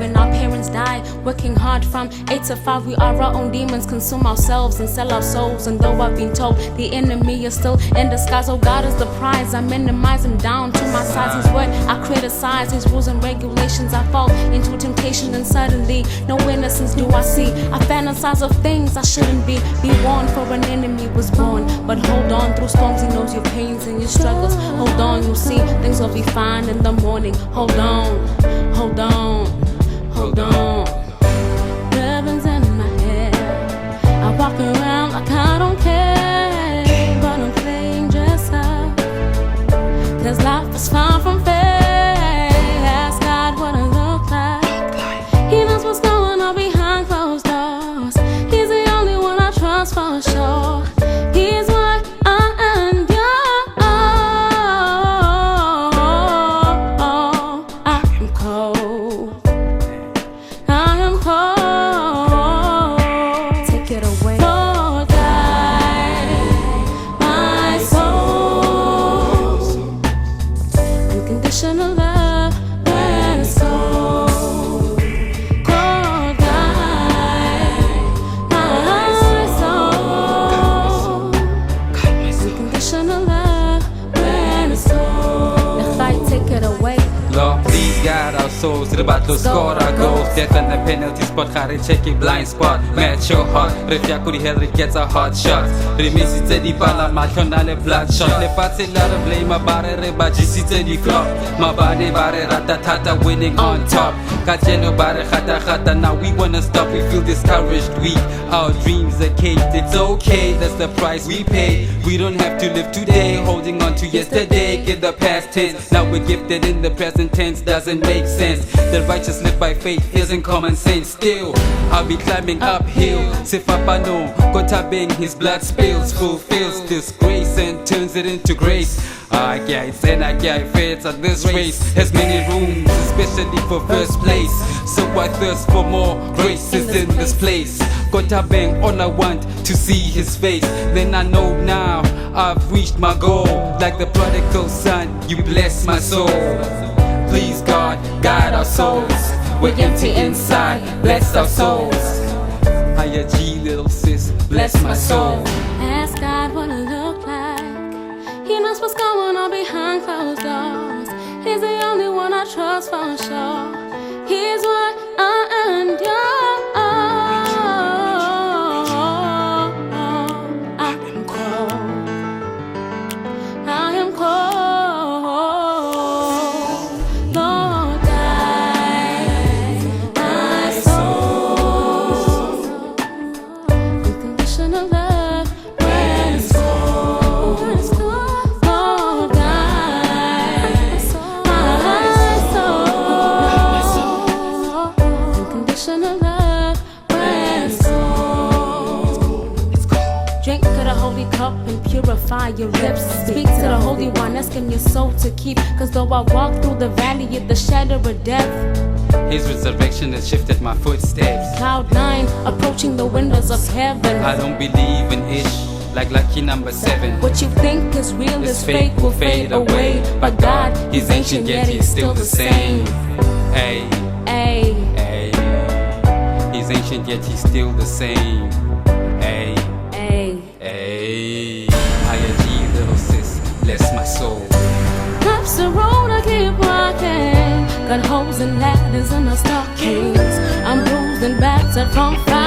and our parents die. Working hard from 8 to 5, we are our own demons. Consume ourselves and sell our souls. And though I've been told the enemy is still in disguise, oh God is the prize. I minimize him down to my size. His word I criticize, his rules and regulations. I fall into temptation and suddenly no innocence do I see. I fantasize of things I shouldn't be. Be warned, for an enemy was born. But hold on, through storms he knows your pains and your struggles. Hold on, you'll see things will be fine in the morning. Hold on, hold on, hold on. Ribbons in my hair, I walk around like I don't care, but I'm playing dress up, 'cause life is far from fair. Ask God what I look like. He knows what's going on behind closed doors. He's the only one I trust for sure. He's why I am yours. I am cold. I am cold. Take it away. Lord, guide my soul. Unconditional love, let's go. Lord, guide my soul. Unconditional love, let's go. Take it away. Lord, please guide our souls to the battle, score our goals. Death and the penalty spot, hard checking blind spot. Match your heart, Refiakuri hell gets a hot shot. Remisi tedi pala matonale bloodshot. Le pati lara blame my bare reba jisi tedi flop. My body bare ratatata winning on top. Kajeno bare khata khata, now we wanna stop, we feel discouraged, weak. Our dreams are caked, it's okay, that's the price we pay. We don't have to live today, holding on to yesterday. Get the past tense, now we're gifted in the present tense, doesn't make sense. The righteous live by faith, isn't common sense. Still, I'll be climbing uphill. Sifapano, Kotabing, his blood spills, fulfills this grace and turns it into grace. I guess and I fits on this race has many rooms, especially for first place. So I thirst for more graces in this place. Kotabang, all I want to see his face. Then I know now I've reached my goal. Like the prodigal son, you bless my soul. Please God, guide our souls. We're empty inside, bless our souls. AyaG, little sis, bless my soul. Ask God what I look like. He knows what's going on behind closed doors. He's the only one I trust for sure. He's what I am yours. I am cold. I am cold. Lord, guide my soul. Unconditional love, let's go. Lord, guide my soul. Unconditional love, let's go. Drink to the holy cup and purify your lips. Speak to the Holy One, asking your soul to keep. 'Cause though I walk through the valley of the shadow of death, His resurrection has shifted my footsteps. Cloud9 approaching the windows of heaven. I don't believe in ish, like lucky number 7. What you think is real is fake will fade away. But God, He's ancient yet He's still the same. Ay, Ay, ay. He's ancient yet He's still the same. Ay, ay. ay. AyaG, little sis, bless my soul. Life's a road I keep walking. Got holes and ladders and the stockings. I'm bruised and battered from fire.